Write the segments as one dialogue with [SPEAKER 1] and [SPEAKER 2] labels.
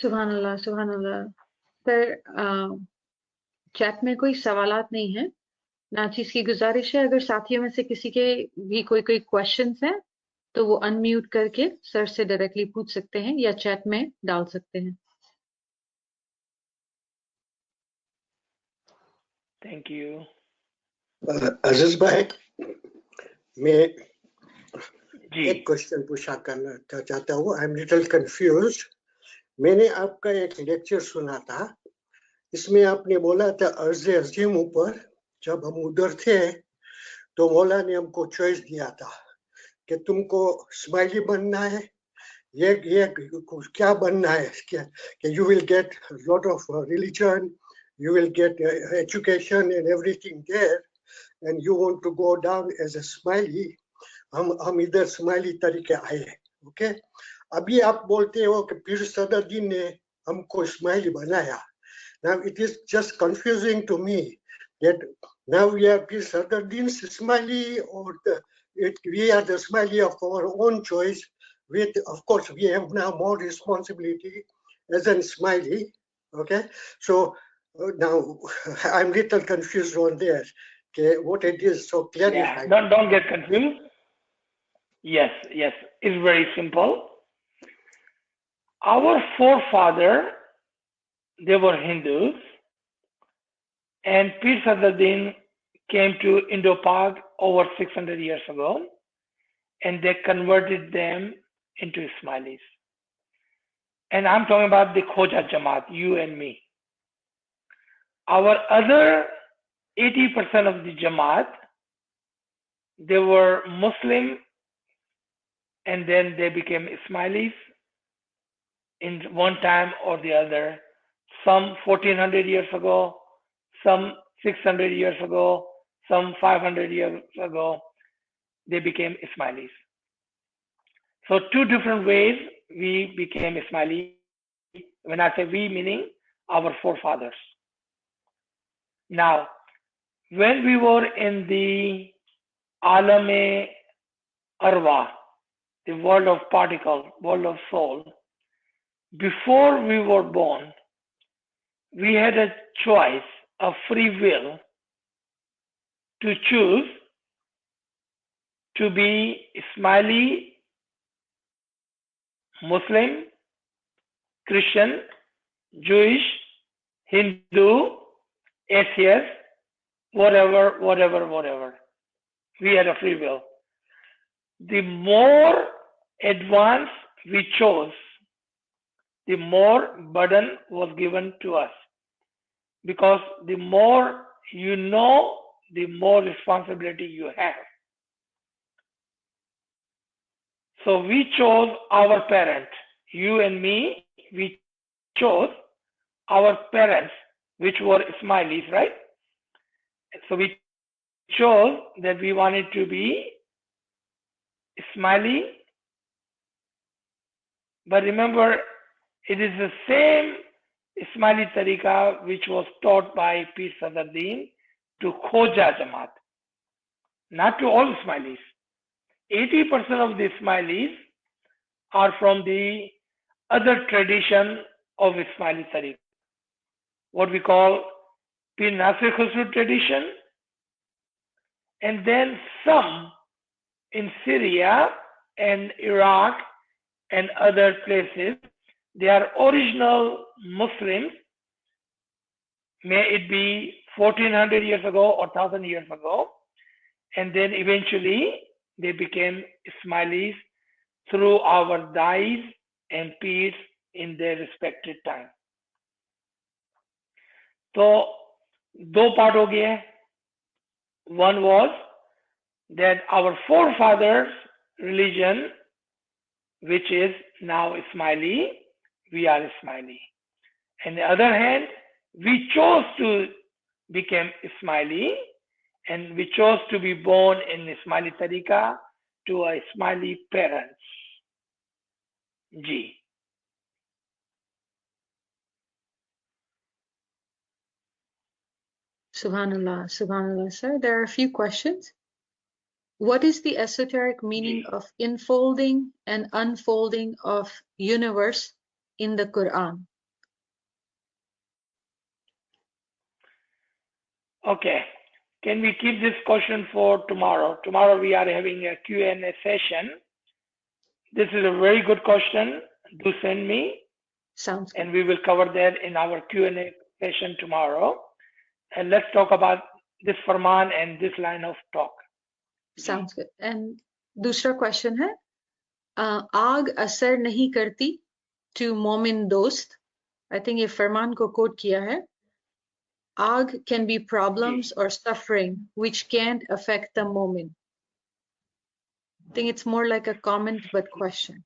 [SPEAKER 1] सुभान अल्लाह। Sir chat में कोई सवालात नहीं है। नाचीज की गुजारिश है, अगर साथियों में से किसी के भी कोई क्वेश्चंस हैं तो वो अनम्यूट करके सर से डायरेक्टली पूछ सकते हैं या चैट में डाल सकते हैं।
[SPEAKER 2] Thank you.
[SPEAKER 3] अजीज भाई, मैं
[SPEAKER 2] जी
[SPEAKER 3] एक क्वेश्चन पूछा करना चाहता हूँ। I am little confused. मैंने आपका एक लेक्चर सुना था, इसमें आपने बोला था अर्ज अजीम ऊपर जब हम उधर थे तो मौला ने हमको चॉइस दिया था कि तुमको स्माइली बनना है, ये क्या बनना है, कि you will get lot of religion, you will get education and everything there, and you want to go down as a smiley. हम इधर स्माइली तरीके आए हैं, ओके। अभी आप बोलते हो कि पीर सदरुद्दीन ने हमको स्माइली बनाया। Now it is just confusing to me that now we are Pir Sadruddin's smiley, or we are the smiley of our own choice. With, of course, we have now more responsibility as a smiley, okay. So now I'm little confused on there, okay, what it is. So clarify.
[SPEAKER 2] Yeah, don't get confused. Yes, it's very simple. Our forefathers, they were Hindus, and Pir Sadruddin came to Indo-Pak over 600 years ago, and they converted them into Ismailis. And I'm talking about the Khoja Jamaat, you and me. Our other 80% of the Jamaat, they were Muslim, and then they became Ismailis in one time or the other. Some 1400 years ago, some 600 years ago, some 500 years ago, they became Ismailis. So two different ways we became Ismaili. When I say we, meaning our forefathers. Now, when we were in the ALWAAZ, the world of particle, world of soul, before we were born, we had a choice, a free will, to choose to be Ismaili, Muslim, Christian, Jewish, Hindu, atheist, whatever. We had a free will. The more advanced we chose, the more burden was given to us. Because the more you know, the more responsibility you have. So we chose our parent, you and me, we chose our parents, which were Ismailis, right? So we chose that we wanted to be Ismaili. But remember, it is the same Ismaili tariqa which was taught by Pir Sadruddin to Khoja Jamaat, not to all Ismailis. 80% of the Ismailis are from the other tradition of Ismaili tariqa, what we call Pir Nasir Khusru tradition, and then some in Syria and Iraq and other places, they are original Muslims, may it be 1400 years ago or 1000 years ago, and then eventually they became Ismailis through our dais and peers in their respected time. So, दो part हो गए. One was that our forefathers' religion, which is now Ismaili, we are Ismaili. On the other hand, we chose to become Ismaili, and we chose to be born in Ismaili tariqa to a Ismaili parents. Ji.
[SPEAKER 1] Subhanallah, sir. There are a few questions. What is the esoteric meaning of enfolding and unfolding of universe in the Quran?
[SPEAKER 2] Okay. Can we keep this question for tomorrow? Tomorrow we are having a Q&A session. This is a very good question. Do send me.
[SPEAKER 1] Sounds good.
[SPEAKER 2] And we will cover that in our Q&A session tomorrow. And let's talk about this Farman and this line of talk.
[SPEAKER 1] Sounds good. And दूसरा question है, आग असर नहीं करती to मोमिन दोस्त. I think ये फरमान को quote किया है. Aag can be problems or suffering which can't affect the moment. I think it's more like a comment but question.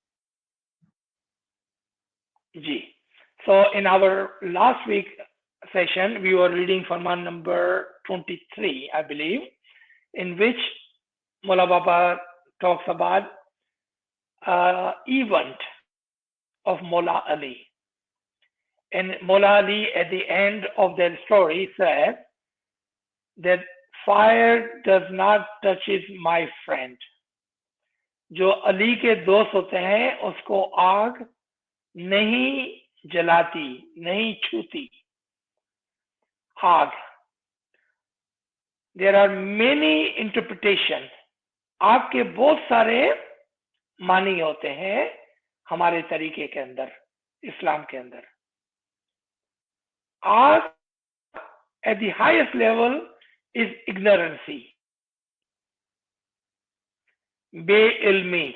[SPEAKER 2] Ji. So in our last week session, we were reading Farman number 23, I believe, in which Mullah Baba talks about event of Mullah Ali. And Mullah Ali at the end of that story says that fire does not touches my friend. जो अली के दोस्त होते हैं उसको आग नहीं जलाती, नहीं छूती. आग. There are many interpretations. आग के बहुत सारे मानी होते हैं हमारे तरीके के अंदर, इस्लाम के अंदर. आग at the highest level is ignorancy. Be-ilmi.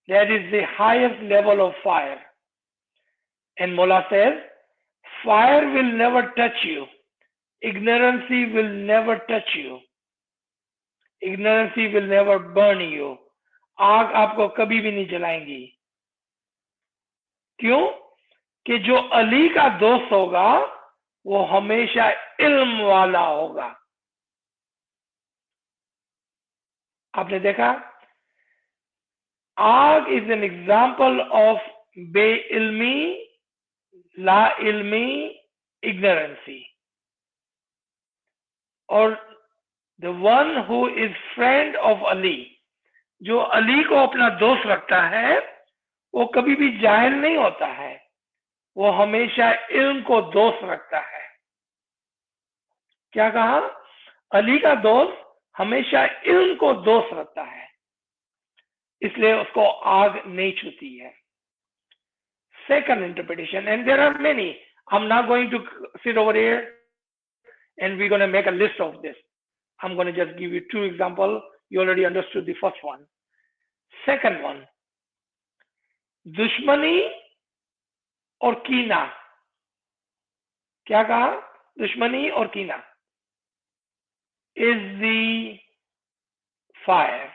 [SPEAKER 2] That is the highest level of fire. And Mullah says, fire will never touch you. Ignorancy will never touch you. Ignorancy will never burn you. आग आपको कभी भी नहीं जलाएंगी. क्यों? कि जो अली का दोस्त होगा वो हमेशा इल्म वाला होगा. आपने देखा, आग इज एन एग्जाम्पल ऑफ बे-इल्मी, ला इल्मी, इग्नोरेंसी. और the one who is friend of Ali, जो अली को अपना दोस्त रखता है, वो कभी भी जाहिल नहीं होता है, वो हमेशा इल्म को दोस्त रखता है. क्या कहा? अली का दोस्त हमेशा इल्म को दोस्त रखता है, इसलिए उसको आग नहीं छूती है. Second interpretation, and there are many. I'm not going to sit over here and we're going to make a list of this. I'm going to just give you two examples. You already understood the first one. Second one, दुश्मनी और कीना. क्या कहा? दुश्मनी और कीना is the fire.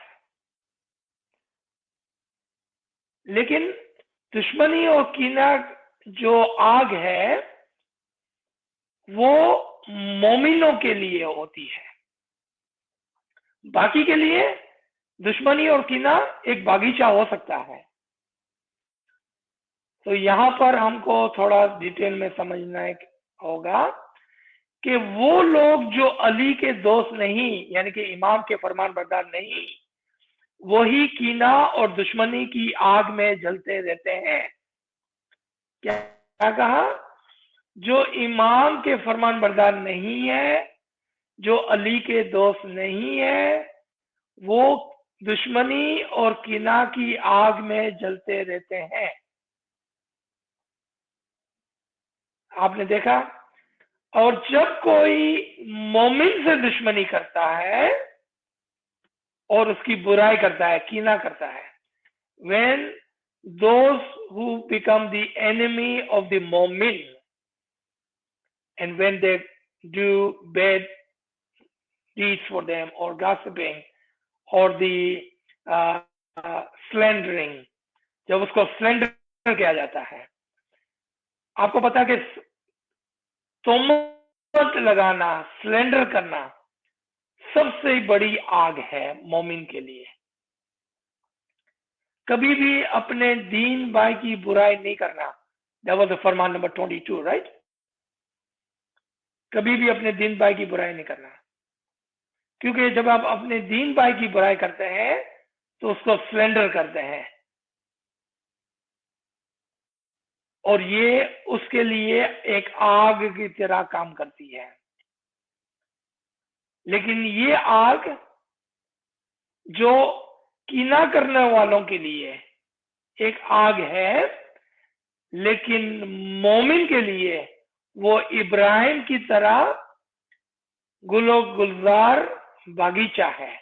[SPEAKER 2] लेकिन दुश्मनी और कीना जो आग है वो मोमिनों के लिए होती है. बाकी के लिए दुश्मनी और कीना एक बागीचा हो सकता है. तो यहां पर हमको थोड़ा डिटेल में समझना होगा कि वो लोग जो अली के दोस्त नहीं, यानी कि इमाम के फरमान बरदार नहीं, वही कीना और दुश्मनी की आग में जलते रहते हैं. क्या कहा? जो इमाम के फरमान बरदार नहीं है, जो अली के दोस्त नहीं है, वो दुश्मनी और कीना की आग में जलते रहते हैं. आपने देखा? और जब कोई मोमिन से दुश्मनी करता है और उसकी बुराई करता है, कीना करता है, when those who become the enemy of the mu'min and when they do bad deeds for them or gossiping or the slandering, जब उसको स्लेंडर किया जाता है, आपको पता कि तोमत लगाना, स्लेंडर करना सबसे बड़ी आग है मोमिन के लिए. कभी भी अपने दीन भाई की बुराई नहीं करना. That was the Farman number 22, right? कभी भी अपने दीन भाई की बुराई नहीं करना, क्योंकि जब आप अपने दीन भाई की बुराई करते हैं तो उसको स्लेंडर करते हैं और ये उसके लिए एक आग की तरह काम करती है। लेकिन ये आग जो कीना करने वालों के लिए एक आग है, लेकिन मोमिन के लिए वो इब्राहिम की तरह गुलो गुलजार बागीचा है।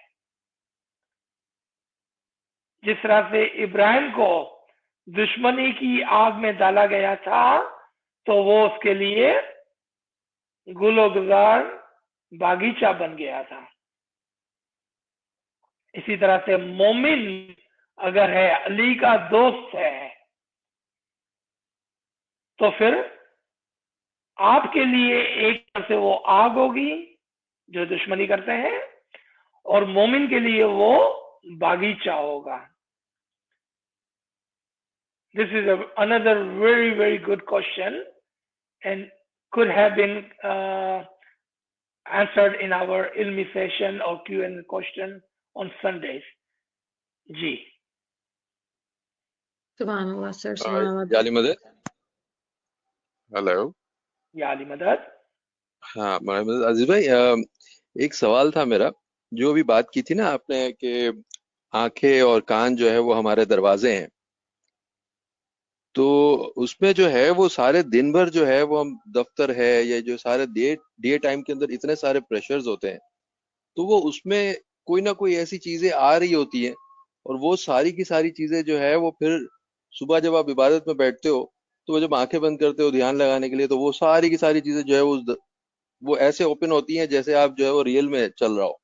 [SPEAKER 2] जिस तरह से इब्राहिम को दुश्मनी की आग में डाला गया था, तो वो उसके लिए गुलो गुलजार बागीचा बन गया था। इसी तरह से मोमिन अगर है, अली का दोस्त है, तो फिर आपके लिए एक तरह से वो आग होगी जो दुश्मनी करते हैं, और मोमिन के लिए वो बागीचा होगा। This is another very, very good question and could have been answered in our ilmi session or Q&A question on Sundays. जी।
[SPEAKER 1] सुभान अल्लाह सर, सुभान अल्लाह।
[SPEAKER 4] याली मदद, हेलो।
[SPEAKER 2] याली मदद।
[SPEAKER 4] हाँ मदद, अजीज भाई, एक सवाल था मेरा। जो अभी बात की थी ना आपने कि आंखें और कान जो है वो हमारे दरवाजे हैं, तो उसमें जो है वो सारे दिन भर जो है वो हम दफ्तर है या जो सारे डे टाइम के अंदर इतने सारे प्रेशर्स होते हैं, तो वो उसमें कोई ना कोई ऐसी चीजें आ रही होती हैं, और वो सारी की सारी चीजें जो है वो फिर सुबह जब आप इबादत में बैठते हो, तो वो जब आंखें बंद करते हो ध्यान लगाने के लिए, तो वो सारी की सारी चीजें जो है वो ऐसे ओपन होती हैं जैसे आप जो है वो रियल में चल रहा हो।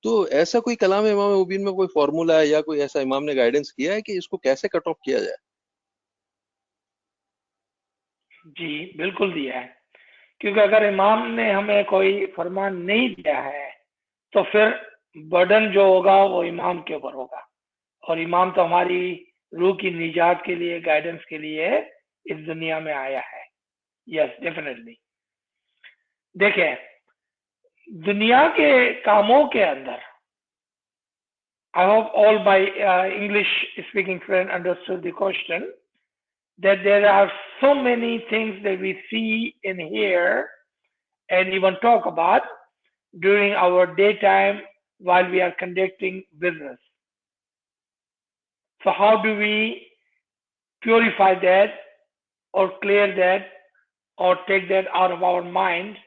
[SPEAKER 4] तो ऐसा कोई कलाम इमाम मुबीन में कोई फॉर्मूला है या कोई ऐसा इमाम ने गाइडेंस किया है कि इसको कैसे कट ऑफ किया जाए?
[SPEAKER 2] जी बिल्कुल दिया है, क्योंकि अगर इमाम ने हमें कोई फरमान नहीं दिया है, तो फिर बर्डन जो होगा वो इमाम के ऊपर होगा, और इमाम तो हमारी रूह की निजात के लिए, गाइडेंस के लिए इस दुनिया में आया है। Yes definitely. देखें, दुनिया के कामों के अंदर, I hope all my English speaking friend understood the question, that there are so many things that we see and hear and even talk about during our daytime while we are conducting business. So how do we purify that or clear that or take that out of our mind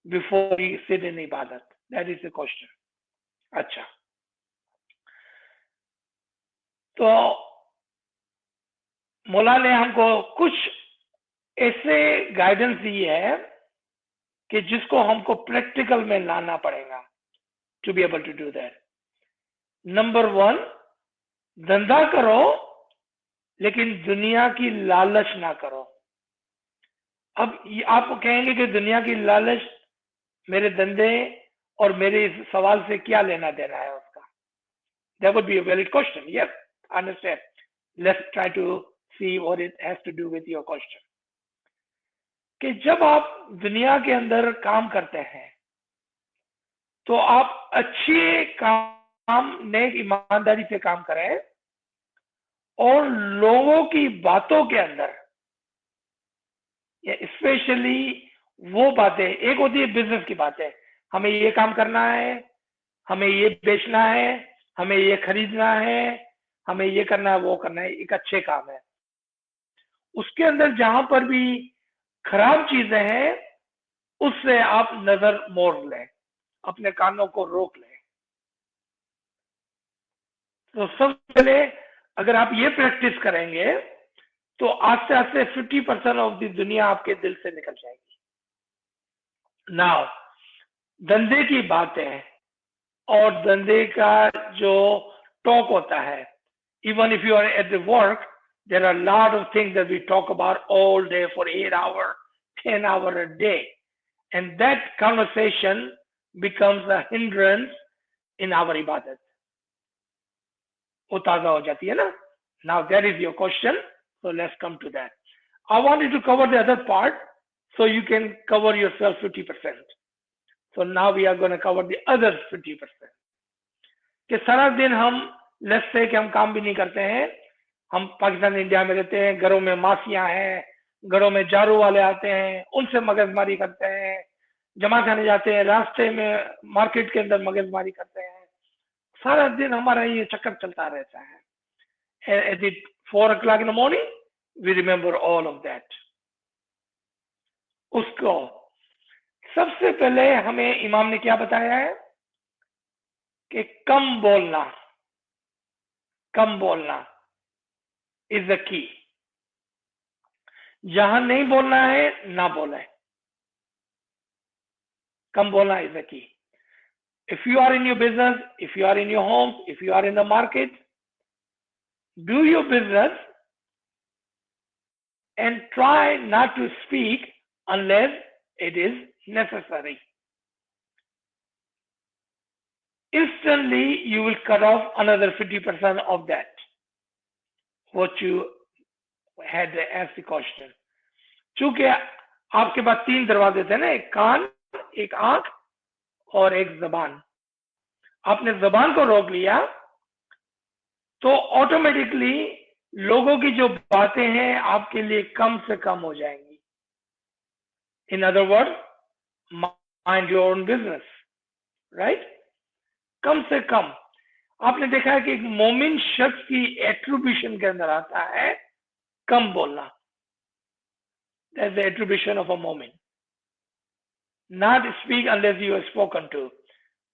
[SPEAKER 2] before we sit in ibadat? That is the question. अच्छा, तो मौला ने हमको कुछ ऐसे guidance दी है कि जिसको हमको प्रैक्टिकल में लाना पड़ेगा to be able to do that. Number 1, धंधा करो लेकिन दुनिया की लालच ना करो। अब आप कहेंगे कि दुनिया की लालच मेरे धंधे और मेरे इस सवाल से क्या लेना देना है उसका? That would be a valid question. Yes, I understand. Let's try to see what it has to do with your question. कि जब आप दुनिया के अंदर काम करते हैं, तो आप अच्छे काम, नेक ईमानदारी से काम करें, और लोगों की बातों के अंदर, स्पेशली वो बातें, एक होती है बिजनेस की बातें, हमें ये काम करना है, हमें ये बेचना है, हमें ये खरीदना है, हमें ये करना है, वो करना है, एक अच्छे काम है। उसके अंदर जहां पर भी खराब चीजें हैं, उससे आप नजर मोड़ लें, अपने कानों को रोक लें। तो सबसे पहले अगर आप ये प्रैक्टिस करेंगे, तो आस्ते आस्ते 50% ऑफ द दुनिया आपके दिल से निकल जाएगी। नाउ धंधे की बातें और धंधे का जो टॉक होता है, even if you are at the work, there are a lot of things that we talk about all day for 8 hours, 10 hours a day, and that conversation becomes a hindrance in our ibadat. वो ताजा हो जाती है ना? Now that is your question, so let's come to that. I wanted to cover the other part so you can cover yourself 50%. So now we are going to cover the other 50%. कि सारा दिन हम let's say कि हम काम भी नहीं करते हैं, हम पाकिस्तान इंडिया में रहते हैं, घरों में माफिया हैं, घरों में जारू वाले आते हैं, उनसे मगजमारी करते हैं, जमा खाने जाते हैं, रास्ते में मार्केट के अंदर मगजमारी करते हैं, सारा दिन हमारा ये चक्कर चलता रहता है. At 4 o'clock in the morning, we remember all of that. उसको सबसे पहले हमें इमाम ने क्या बताया है कि कम बोलना इज द की. जहां नहीं बोलना है ना बोले. कम बोलना is the key. If you are in your business, if you are in your home, if you are in the market, do your business and try not to speak unless it is necessary. Instantly, you will cut off another 50% of that, what you had asked the question. चूंकि आपके पास 3 दरवाजे थे ना, एक कान, एक आंख और एक जबान. आपने जबान को रोक लिया तो ऑटोमेटिकली लोगों की जो बातें हैं आपके लिए कम से कम हो जाएंगी. In other word, mind your own business, right. कम से कम. आपने देखा है कि एक मोमिन शख्स की एट्रीब्यूशन के अंदर आता है कम बोलना. That's the attribution of a मोमिन. Not speak unless you are spoken to.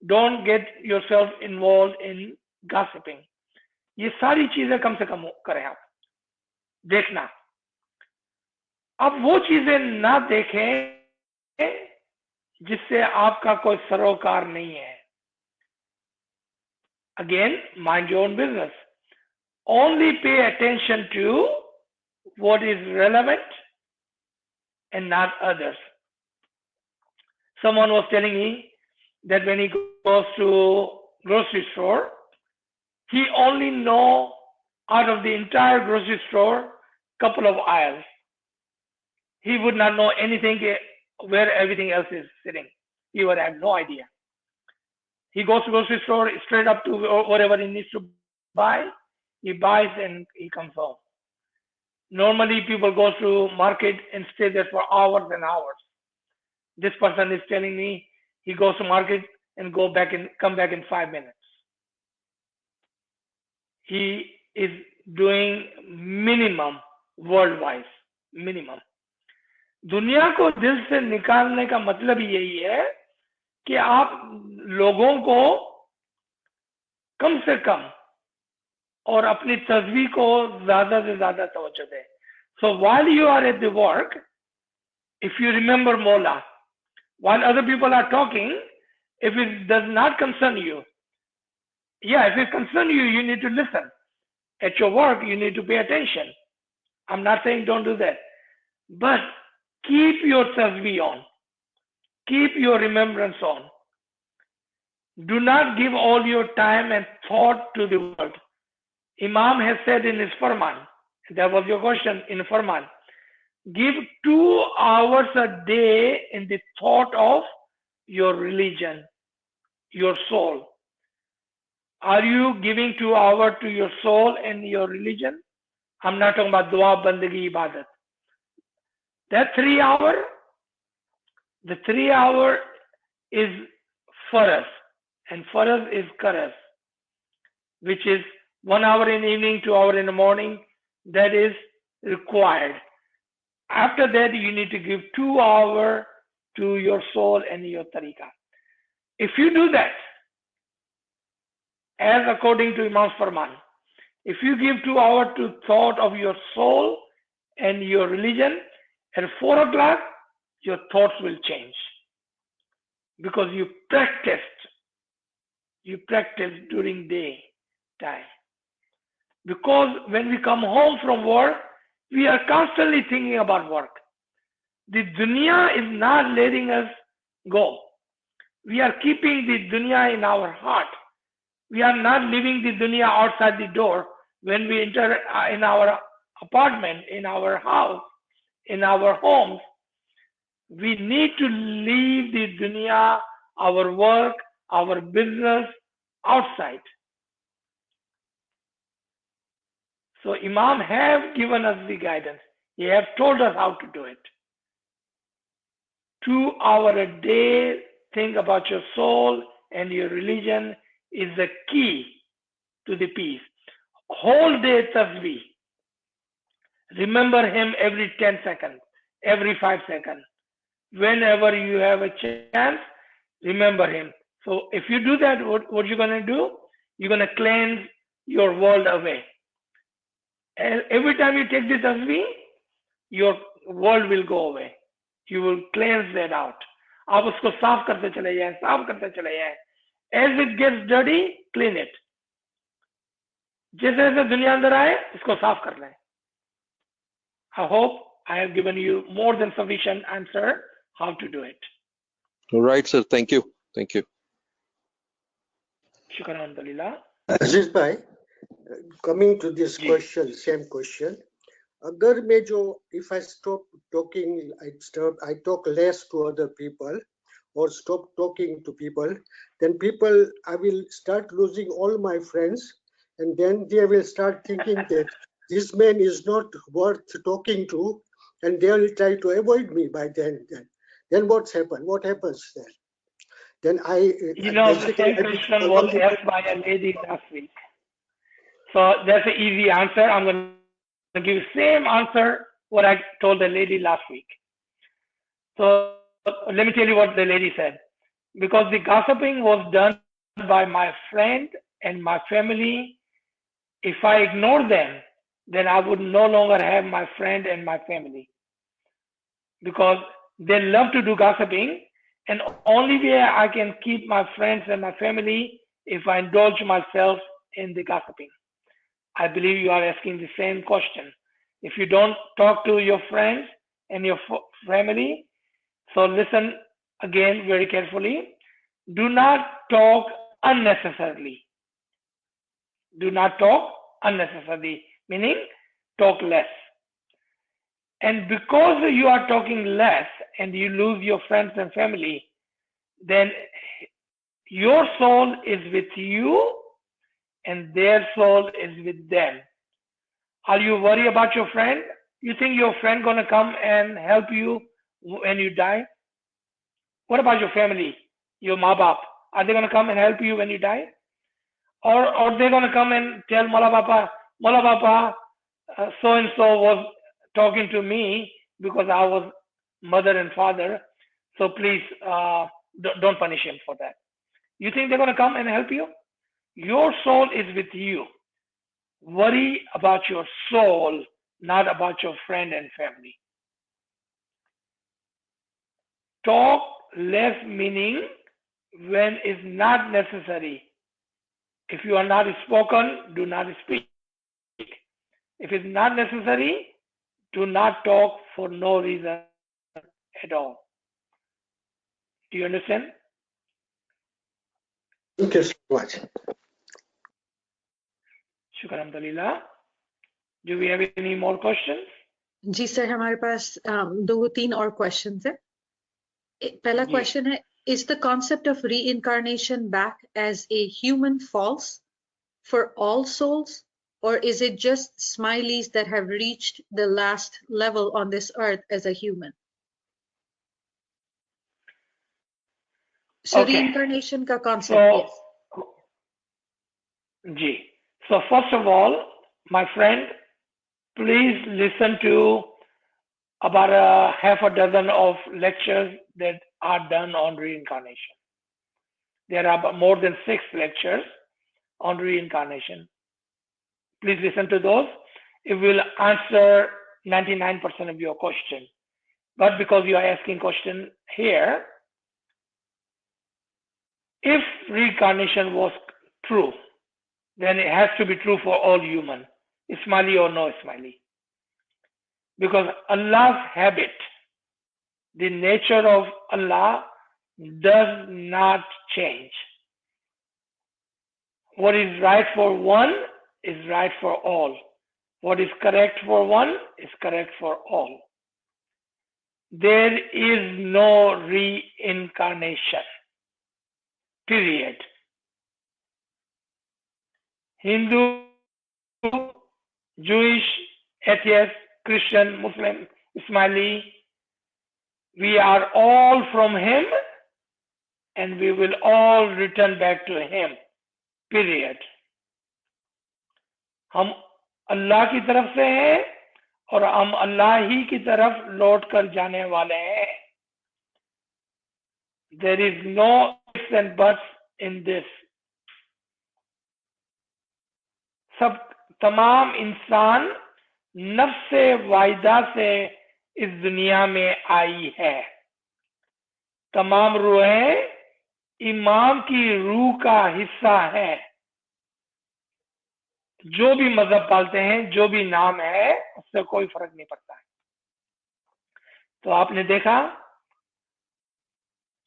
[SPEAKER 2] Don't get yourself involved in gossiping. ये सारी चीजें कम से कम करें आप. देखना. अब वो चीजें ना देखें जिससे आपका कोई सरोकार नहीं है. Again, mind your own business. Only pay attention to what is relevant and not others. Someone was telling me that when he goes to grocery store, he only know out of the entire grocery store couple of aisles. He would not know anything where everything else is sitting. He would have no idea. He goes to grocery store straight up to whatever he needs to buy. He buys and he comes home. Normally people go to market and stay there for hours and hours. This person is telling me he goes to market and come back in 5 minutes. He is doing minimum worldwide, minimum. दुनिया को दिल से निकालने का मतलब यही है कि आप लोगों को कम से कम और अपनी तस्वीर को ज्यादा से ज्यादा तवज्जो दें. So while you are at the work, if you remember Mola, while other people are talking, if it does not concern you, if it concerns you, you need to listen. At your work, you need to pay attention. I'm not saying don't do that, but keep your tasbih on. Keep your remembrance on. Do not give all your time and thought to the world. Imam has said in his Farman, that was your question in Farman, give 2 hours a day in the thought of your religion, your soul. Are you giving 2 hours to your soul and your religion? I'm not talking about dua, bandagi, ibadat. That 3 hours, the 3 hours is faraz, and faraz is karaz, which is 1 hour in the evening, 2 hours in the morning. That is required. After that, you need to give 2 hours to your soul and your tariqah. If you do that, as according to Imam Farman, if you give 2 hours to thought of your soul and your religion, at 4 o'clock, your thoughts will change. Because you practiced during day time. Because when we come home from work, we are constantly thinking about work. The dunya is not letting us go. We are keeping the dunya in our heart. We are not leaving the dunya outside the door. When we enter in our apartment, in our house, in our homes, we need to leave the dunya, our work, our business outside. So Imam have given us the guidance. He have told us how to do it. 2 hours a day, think about your soul and your religion is the key to the peace. Whole day tasbih. Remember him every 10 seconds, every 5 seconds. Whenever you have a chance, remember him. So if you do that, what you're going to do? You're going to cleanse your world away. And every time you take the tasbih, your world will go away. You will cleanse that out. आप उसको साफ करते चले जाएं, साफ करते चले जाएं. As it gets dirty, clean it. जैसे जैसे दुनिया अंदर आए, इसको साफ कर लें. I hope I have given you more than sufficient answer how to do it.
[SPEAKER 4] All right, sir. Thank you. Thank you.
[SPEAKER 2] Shukran alhamdulillah.
[SPEAKER 3] Aziz bhai, coming to this question, same question. अगर मैं जो if I stop talking, I talk less to other people or stop talking to people, then people, I will start losing all my friends, and then they will start thinking that this man is not worth talking to, and they will try to avoid me by then. Then what's happened? What happens then? Then
[SPEAKER 2] the same question was asked by a lady last week. So that's an easy answer. I'm going to give the same answer what I told the lady last week. So let me tell you what the lady said. Because the gossiping was done by my friend and my family, if I ignore them, then I would no longer have my friend and my family. Because they love to do gossiping, and only way I can keep my friends and my family if I indulge myself in the gossiping. I believe you are asking the same question. If you don't talk to your friends and your family, so listen again very carefully. Do not talk unnecessarily. Do not talk unnecessarily, meaning talk less. And because you are talking less and you lose your friends and family, then your soul is with you and their soul is with them. Are you worried about your friend? You think your friend gonna come and help you when you die? What about your family, your ma-bap? Are they gonna come and help you when you die? Or they're gonna come and tell Mala Bapa, so-and-so was talking to me because I was mother and father, so please don't punish him for that. You think they're gonna come and help you? Your soul is with you. Worry about your soul, not about your friend and family. Talk less, meaning when it's not necessary. If you are not spoken, do not speak. If it's not necessary, do not talk for no reason at all. Do you understand?
[SPEAKER 3] Thank you so much.
[SPEAKER 2] Shukran alhamdulillah. Do we have any more questions?
[SPEAKER 1] जी sir, हमारे पास 2-3 और questions है. पहला question है, is the concept of reincarnation back as a human false for all souls, or is it just smileys that have reached the last level on this earth as a human? So reincarnation ka concept, yes.
[SPEAKER 2] So first of all, my friend, please listen to about a half a dozen of lectures that are done on reincarnation. There are more than 6 lectures on reincarnation. Please listen to those. It will answer 99% of your question. But because you are asking question here, if reincarnation was true, then it has to be true for all human, smiley or no smiley. Because Allah's habit, the nature of Allah does not change. What is right for one is right for all. What is correct for one is correct for all. There is no reincarnation. Period. Hindu Jewish, atheist, Christian, Muslim, Ismaili, we are all from Him and we will all return back to Him. Period. हम अल्लाह की तरफ से हैं और हम अल्लाह ही की तरफ लौट कर जाने वाले हैं. There is no ifs and buts in this. सब तमाम इंसान नफ्स वाहिदा से इस दुनिया में आई है. तमाम रूहें इमाम की रूह का हिस्सा है. जो भी मजहब पालते हैं, जो भी नाम है, उससे कोई फर्क नहीं पड़ता है. तो आपने देखा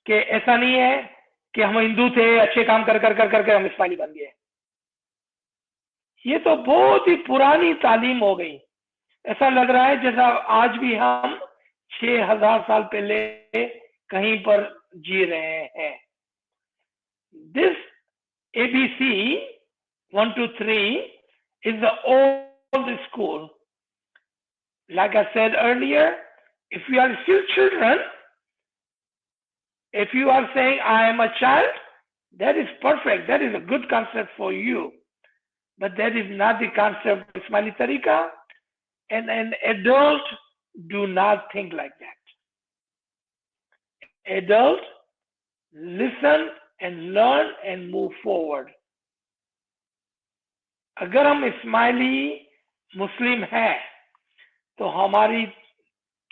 [SPEAKER 2] कि ऐसा नहीं है कि हम हिंदू थे, अच्छे काम कर कर कर करके हम इस्माइली बन गए. ये तो बहुत ही पुरानी तालीम हो गई. ऐसा लग रहा है जैसा आज भी हम 6000 साल पहले कहीं पर जी रहे हैं. This ABC 1 to 3 is the old school. Like I said earlier, if we are still children, if you are saying I am a child, that is perfect. That is a good concept for you. But that is not the concept of Ismaili Tariqa, and an adult do not think like that. Adult listen and learn and move forward. अगर हम इस्माइली मुस्लिम हैं तो हमारी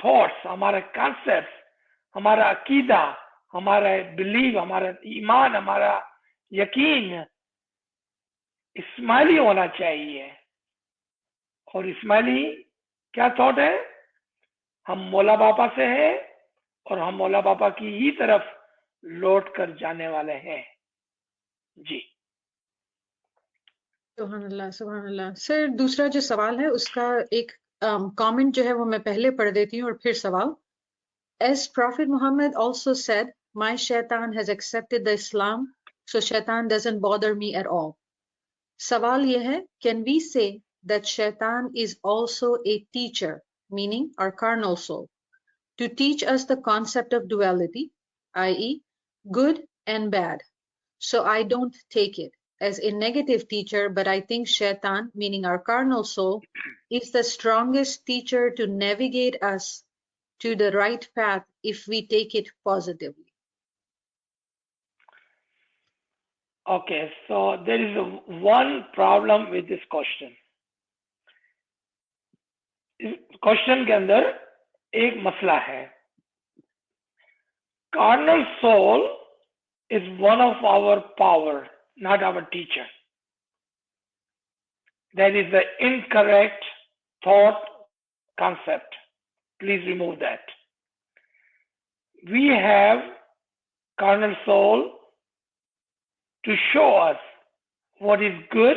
[SPEAKER 2] thoughts, हमारे concept, हमारा अकीदा, हमारा believe, हमारा ईमान, हमारा यकीन इस्माइली होना चाहिए. और इस्माइली क्या थॉट है? हम मौला बापा से हैं और हम मौला बापा की ही तरफ लौट कर जाने वाले हैं. जी.
[SPEAKER 1] सुभान अल्लाह, सुभान अल्लाह. सर, दूसरा जो सवाल है उसका एक कमेंट जो है वो मैं पहले पढ़ देती हूँ और फिर सवाल. As Prophet Muhammad also said, my shaitan has accepted the Islam, so shaitan doesn't bother me at all. सवाल ये है, can we say that shaitan is also a teacher, meaning our carnal soul, to teach us the concept of duality, i.e. good and bad? So I don't take it as a negative teacher, but I think shaitan, meaning our carnal soul, is the strongest teacher to navigate us to the right path if we take it positively.
[SPEAKER 2] Okay, so there is one problem with this question. Question के अंदर एक मसला है. Carnal soul is one of our power, not our teacher. That is the incorrect thought concept. Please remove that. We have carnal soul to show us what is good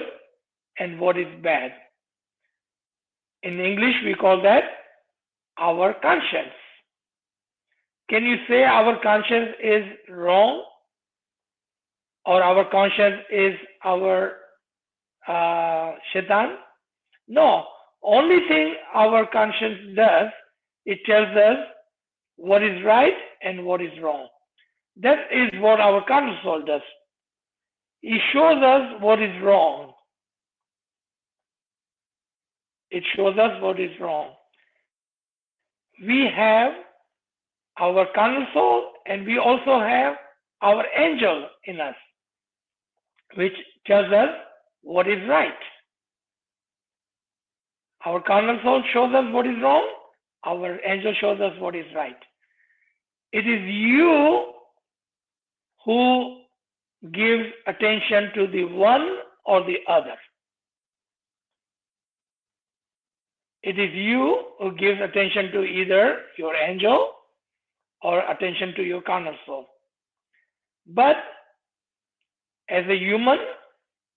[SPEAKER 2] and what is bad. In English, we call that our conscience. Can you say our conscience is wrong or our conscience is our shaitan? No. Only thing our conscience does, it tells us what is right and what is wrong. That is what our carnal soul does. It shows us what is wrong. It shows us what is wrong. We have our carnal soul and we also have our angel in us, which tells us what is right. Our carnal soul shows us what is wrong. Our angel shows us what is right. It is you who gives attention to the one or the other. It is you who gives attention to either your angel or attention to your carnal soul. But as a human,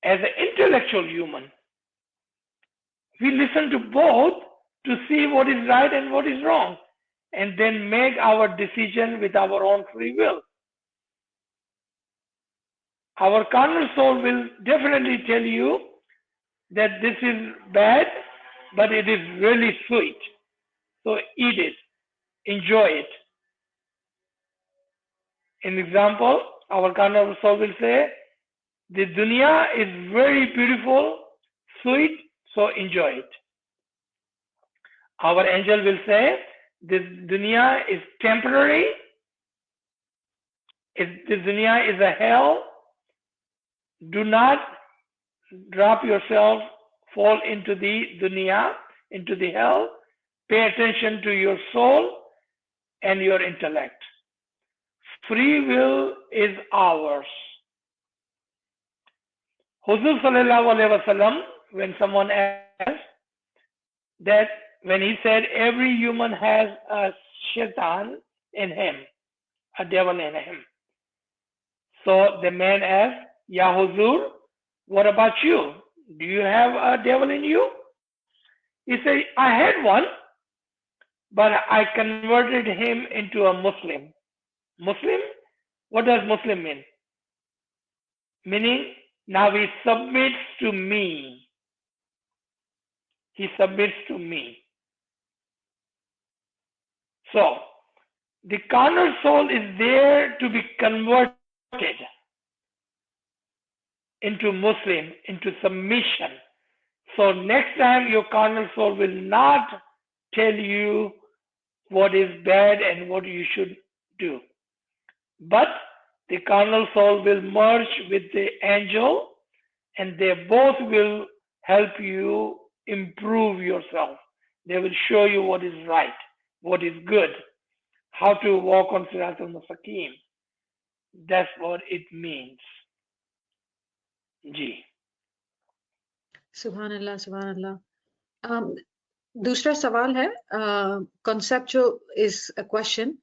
[SPEAKER 2] as an intellectual human, we listen to both to see what is right and what is wrong, and then make our decision with our own free will. Our carnal soul will definitely tell you that this is bad but it is really sweet. So eat it, enjoy it. In example, our Carnal Soul will say, the dunya is very beautiful, sweet, so enjoy it. Our angel will say, this dunya is temporary, this dunya is a hell, do not drop yourself, fall into the dunya, into the hell, pay attention to your soul and your intellect. Free will is ours. Huzur sallallahu alaihi wasallam, when someone asked that, when he said every human has a shaitan in him, a devil in him. So the man asked, Ya Huzur, what about you? Do you have a devil in you? He said, I had one, but I converted him into a Muslim. Muslim? What does Muslim mean? Meaning, now he submits to me. He submits to me. So, the carnal soul is there to be converted into Muslim, into submission. So next time your carnal soul will not tell you what is bad and what you should do. But the carnal soul will merge with the angel and they both will help you improve yourself. They will show you what is right, what is good, how to walk on Sirat al-Mustaqim. That's what it means. जी.
[SPEAKER 1] सुभान अल्लाह, सुभान अल्लाह. दूसरा सवाल है, conceptual is a question.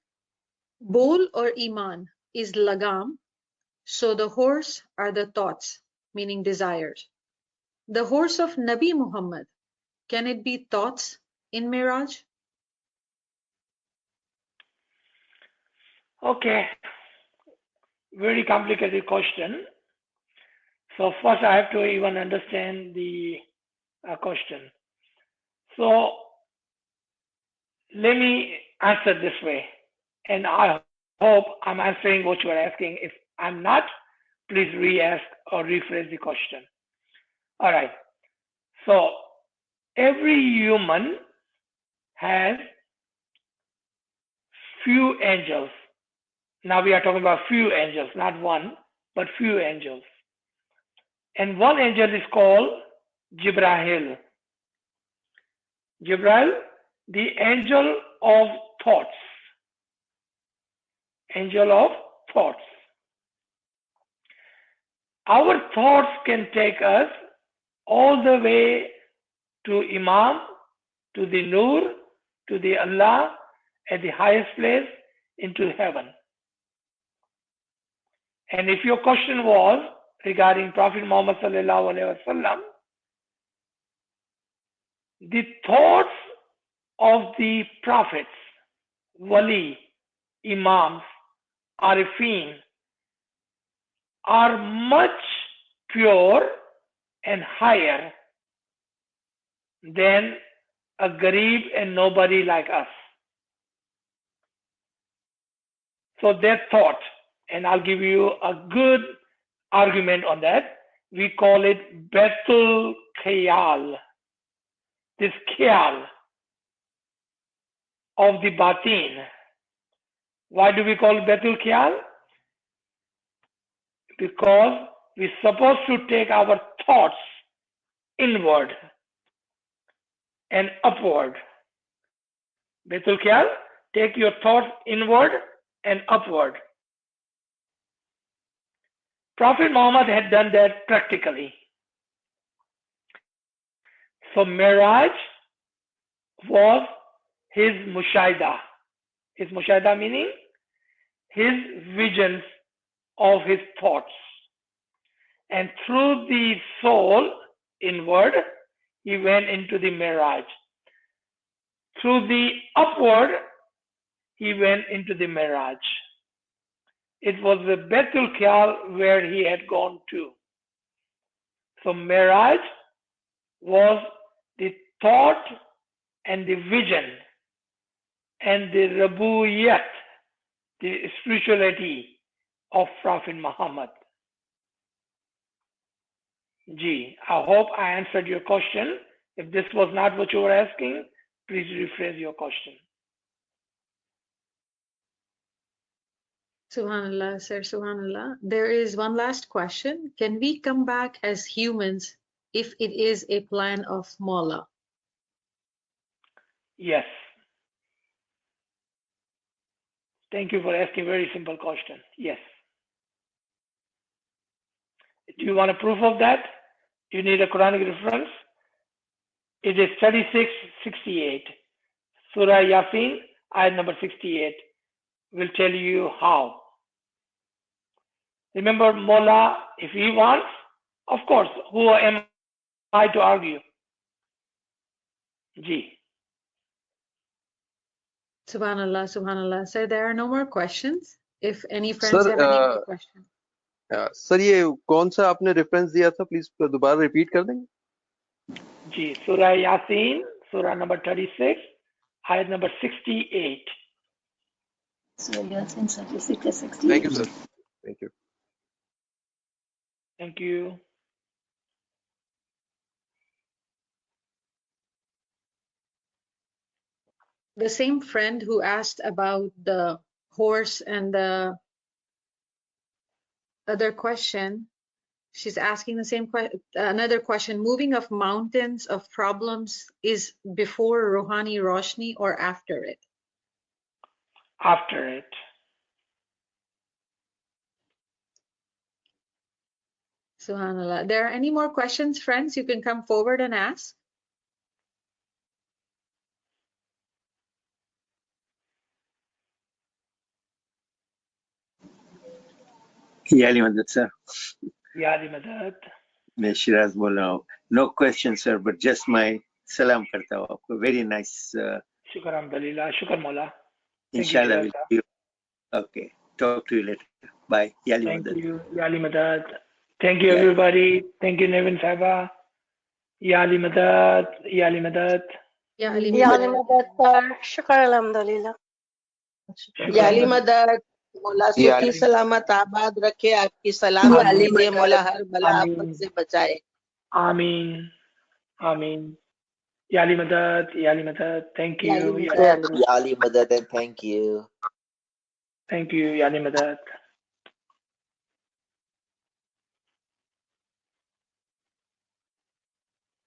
[SPEAKER 1] Bol or iman is lagam, so the horse are the thoughts, meaning desires. The horse of Nabi Muhammad, can it be thoughts in Miraj?
[SPEAKER 2] Okay, very complicated question. So first I have to even understand the question. So let me answer this way, and I hope I'm answering what you are asking. If I'm not, please re-ask or rephrase the question. All right. So every human has few angels. Now we are talking about few angels, not one, but few angels. And one angel is called Jibrahil. Jibril, the angel of thoughts. Angel of thoughts. Our thoughts can take us all the way to Imam, to the Nur, to the Allah, at the highest place, into heaven. And if your question was regarding Prophet Muhammad sallallahu alaihi wasallam, the thoughts of the prophets, wali, imams, arifin, are much pure and higher than a garib and nobody like us. So their thought, and I'll give you a good argument on that. We call it Betul Khayal. This khayal of the batin. Why do we call it Betul Khayal? Because we're supposed to take our thoughts inward and upward. Betul Khayal, take your thoughts inward and upward. Prophet Muhammad had done that practically. So Miraj was his mushaidah. His mushaidah meaning his visions of his thoughts. And through the soul inward, he went into the Miraj. Through the upward, he went into the Miraj. It was the Betul Khayal where he had gone to. So Miraj was the thought and the vision and the rabuyat, the spirituality of Prophet Muhammad. Ji, I hope I answered your question. If this was not what you were asking, please rephrase your question.
[SPEAKER 1] Subhanallah, sir, Subhanallah. There is one last question. Can we come back as humans if it is a plan of Mawla?
[SPEAKER 2] Yes. Thank you for asking a very simple question. Yes. Do you want a proof of that? You need a Quranic reference? It is 36:68. Surah Yasin, ayat number 68, will tell you how. Remember, Mawla, if he wants, of course, who am I to argue? Ji.
[SPEAKER 1] Subhanallah, Subhanallah. Sir, there are no more questions. If any friends have any more questions.
[SPEAKER 4] Sir ये कौन सा आपने reference दिया था, please दोबारा repeat कर देंगे?
[SPEAKER 2] जी, Surah Yasin, Surah number 36, ayat number 68.
[SPEAKER 5] Surah Yasin 36 68.
[SPEAKER 4] Thank you, sir. Thank you.
[SPEAKER 2] Thank you.
[SPEAKER 1] The same friend who asked about the horse and the other question, she's asking the same another question. Moving of mountains of problems is before Rohani Roshni or after it?
[SPEAKER 2] After it.
[SPEAKER 1] Subhanallah. There are any more questions, friends? You can come forward and ask.
[SPEAKER 6] याली मदद sir.
[SPEAKER 2] याली मदद.
[SPEAKER 6] मैं शिराज बोल रहा हूँ. No question sir, but just my salam करता हूँ आपको. Very nice.
[SPEAKER 2] शुक्र अल्हम्दुलिल्लाह. शुक्र मौला.
[SPEAKER 6] Inshallah we'll see you. Okay. Talk to you later. Bye. Yali
[SPEAKER 2] Thank
[SPEAKER 6] Madad.
[SPEAKER 2] you. Yali Madad. Thank you everybody. Thank you Nevin Sahaba. Yali Madad. Yali Madad.
[SPEAKER 1] Yali
[SPEAKER 7] Madad sir. Shukr alhamdulillah.
[SPEAKER 8] याली मदद. मौला सुखी सलामत आबाद रखे, आपकी सलामत दे, मौला हर बला आफत से बचाए.
[SPEAKER 2] आमीन. आमीन. Yali Madad. Yali Madad. Thank you.
[SPEAKER 8] Yali Madad and thank you.
[SPEAKER 2] Thank you. Yali Madad.